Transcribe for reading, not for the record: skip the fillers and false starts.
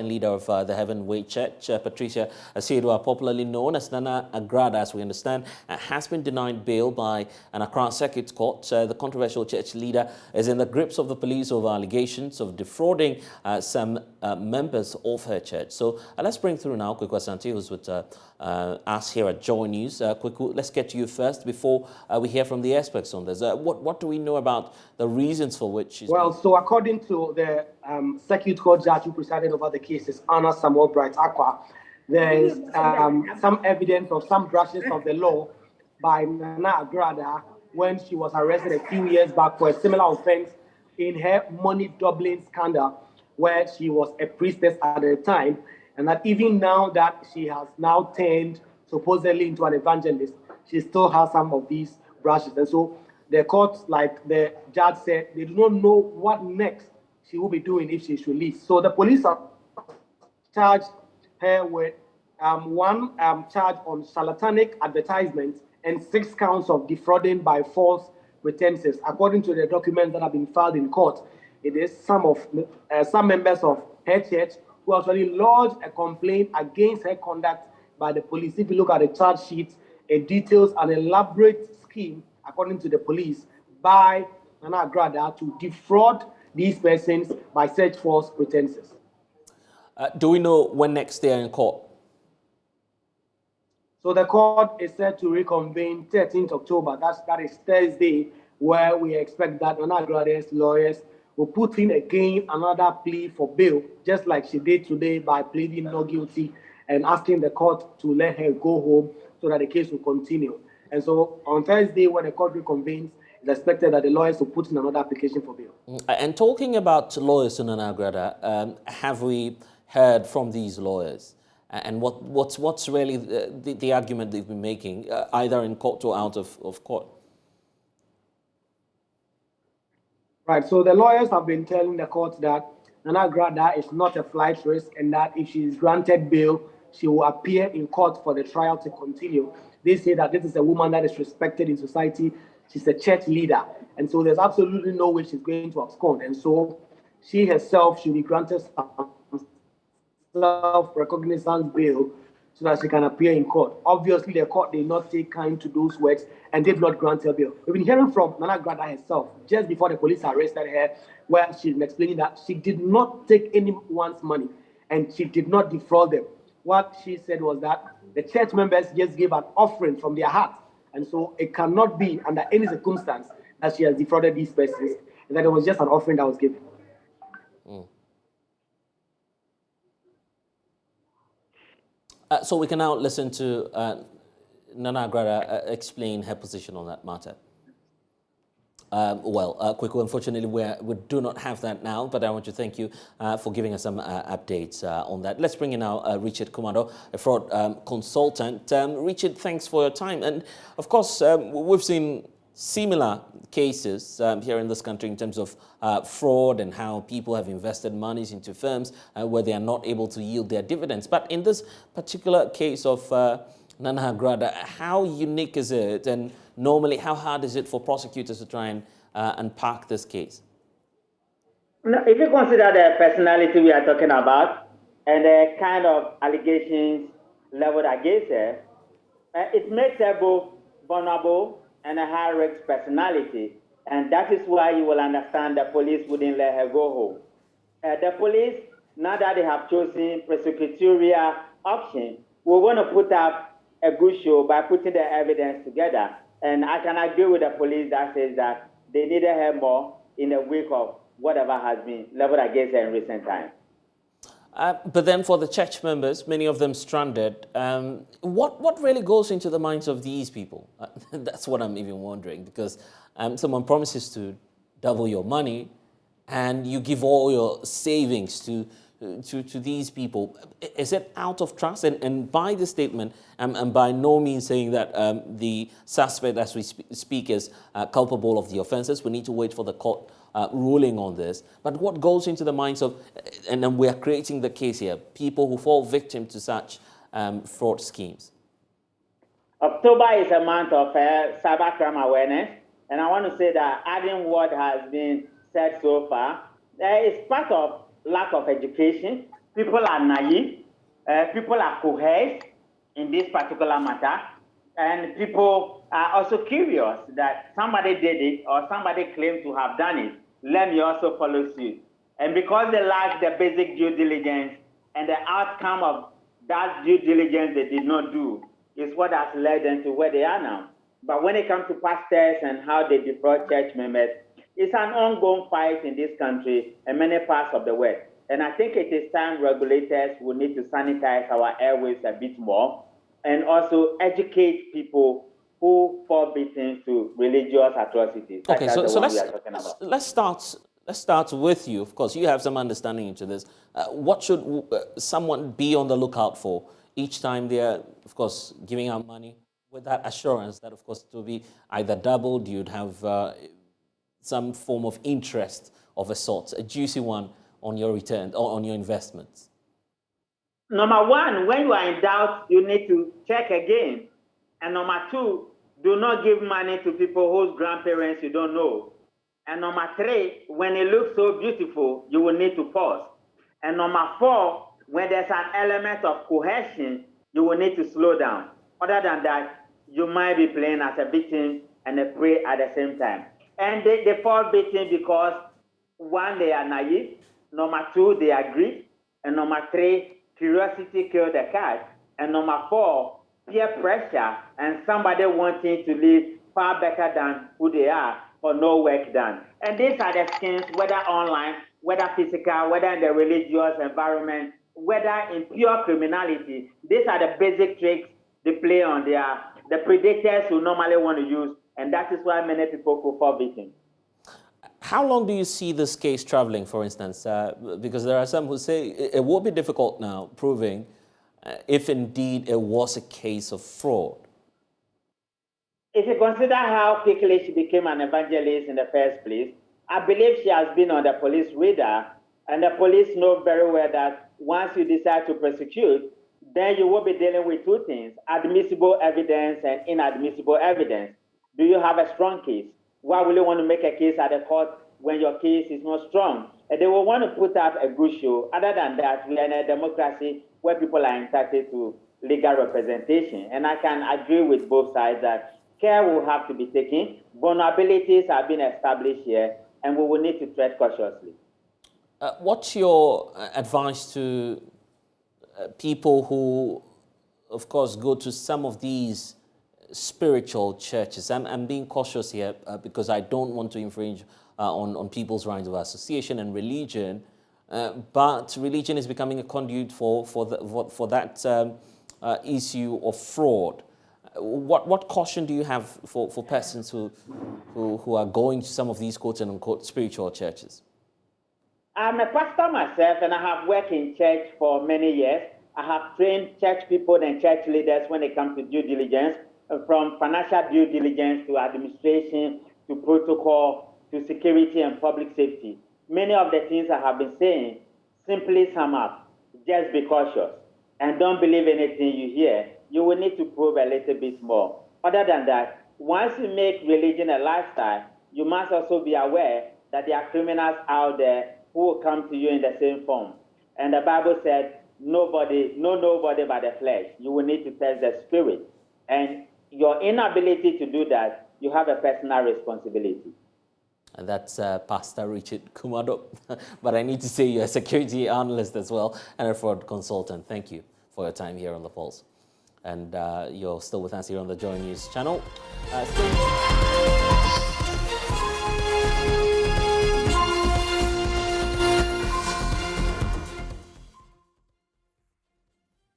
and leader of the Heavenway Church, Patricia Asidua, popularly known as Nana Agradaa, as we understand, has been denied bail by an Accra Circuit Court. The controversial church leader is in the grips of the police over allegations of defrauding some members of her church. So let's bring through now Kweku Asante, who's with us here at Joy News. Kweku, let's get to you first before we hear from the experts on this. What do we know about the reasons for which she's so according to the Circuit Court judge who presided over the cases, Anna Samuel Bright Aqua, there is some evidence of some brushes of the law by Nana Agradaa when she was arrested a few years back for a similar offense in her money doubling scandal, where she was a priestess at the time, and that even now that she has now turned supposedly into an evangelist, she still has some of these brushes. And so the court, like the judge said, they do not know what next she will be doing if she's released. So the police have charged her with one charge on charlatanic advertisements and 6 counts of defrauding by false pretenses. According to the documents that have been filed in court, it is some members of her church who actually lodged a complaint against her conduct by the police. If you look at the charge sheet, it details an elaborate scheme, according to the police, by Nana Agradaa to defraud these persons by such false pretenses. Do we know when next they are in court? So the court is set to reconvene 13th October. That is Thursday, where we expect that Nana Agrada's lawyers will put in again another plea for bail, just like she did today by pleading not guilty and asking the court to let her go home so that the case will continue. And so on Thursday, when the court reconvenes, it's expected that the lawyers will put in another application for bail. And talking about lawyers in Nana Agradaa, have we heard from these lawyers? And what's really the argument they've been making, either in court or out of court? Right, so the lawyers have been telling the court that Nana Agradaa is not a flight risk and that if she is granted bail, she will appear in court for the trial to continue. They say that this is a woman that is respected in society. She's a church leader. And so there's absolutely no way she's going to abscond. And so she herself should be granted self-recognizance bail so that she can appear in court. Obviously, the court did not take kind to those words and did not grant her bail. We've been hearing from Nana Agradaa herself just before the police arrested her, where she's been explaining that she did not take anyone's money and she did not defraud them. What she said was that the church members just gave an offering from their heart. And so it cannot be under any circumstance that she has defrauded these persons, and that it was just an offering that was given. So we can now listen to Nana Agradaa explain her position on that matter. Kweku, unfortunately, we do not have that now, but I want to thank you for giving us some updates on that. Let's bring in now Richard Kumado, a fraud consultant. Richard, thanks for your time. And of course, we've seen similar cases here in this country in terms of fraud and how people have invested monies into firms where they are not able to yield their dividends. But in this particular case of Nana Agradaa, how unique is it? And normally, how hard is it for prosecutors to try and unpack this case? No, if you consider the personality we are talking about and the kind of allegations leveled against her, it makes her both vulnerable and a high-risk personality. And that is why you will understand the police wouldn't let her go home. The police, now that they have chosen prosecutorial option, we want to put up a good show by putting the evidence together. And I can agree with the police that says that they needed her more in the wake of whatever has been leveled against her in recent times. But then for the church members, many of them stranded, what really goes into the minds of these people? That's what I'm even wondering, because someone promises to double your money and you give all your savings to these people. Is it out of trust? And by the statement, and by no means saying that the suspect, as we speak, is culpable of the offenses. We need to wait for the court ruling on this. But what goes into the minds of, and then we are creating the case here, people who fall victim to such fraud schemes? October is a month of cybercrime awareness. And I want to say that adding what has been said so far, it's part of lack of education people are naive, people are coerced in this particular matter, and people are also curious that somebody did it or somebody claimed to have done it. Let me also follow suit. And because they lack the basic due diligence and the outcome of that due diligence they did not do is what has led them to where they are now. But when it comes to pastors and how they defraud church members, it's an ongoing fight in this country and many parts of the world. And I think it is time regulators will need to sanitize our airwaves a bit more and also educate people who fall victim to religious atrocities. Okay, so let's start with you. Of course, you have some understanding into this. What should someone be on the lookout for each time they are, of course, giving out money with that assurance that, of course, it will be either doubled, you'd have some form of interest of a sort, a juicy one on your return or on your investments? Number one, when you are in doubt, you need to check again. And number two, do not give money to people whose grandparents you don't know. And number three, when it looks so beautiful, you will need to pause. And number four, when there's an element of coercion, you will need to slow down. Other than that, you might be playing as a victim and a prey at the same time. And they fall victim because, one, they are naive. Number two, they are greedy. And number three, curiosity killed the cat. And number four, peer pressure and somebody wanting to live far better than who they are for no work done. And these are the schemes, whether online, whether physical, whether in the religious environment, whether in pure criminality. These are the basic tricks they play on the predators who normally want to use, and that is why many people could fall victim. How long do you see this case traveling, for instance? Because there are some who say it will be difficult now proving if indeed it was a case of fraud. If you consider how quickly she became an evangelist in the first place, I believe she has been on the police radar, and the police know very well that once you decide to prosecute, then you will be dealing with two things: admissible evidence and inadmissible evidence. Do you have a strong case? Why will you want to make a case at the court when your case is not strong? And they will want to put up a good show. Other than that, we are in a democracy where people are entitled to legal representation. And I can agree with both sides that care will have to be taken. Vulnerabilities have been established here, and we will need to tread cautiously. What's your advice to people who, of course, go to some of these spiritual churches? I'm being cautious here because I don't want to infringe on people's rights of association and religion, but religion is becoming a conduit for that issue of fraud. What caution do you have for persons who are going to some of these quote-unquote spiritual churches? I'm a pastor myself, and I have worked in church for many years. I have trained church people and church leaders when it comes to due diligence, from financial due diligence to administration to protocol to security and public safety. Many of the things I have been saying simply sum up: just be cautious and don't believe anything you hear. You will need to probe a little bit more. Other than that, once you make religion a lifestyle, you must also be aware that there are criminals out there who will come to you in the same form. And the Bible said, know nobody by the flesh. You will need to test the spirit. And your inability to do that, you have a personal responsibility. And that's Pastor Richard Kumado. But I need to say you're a security analyst as well and a fraud consultant. Thank you for your time here on The Pulse. And you're still with us here on the Joy News channel.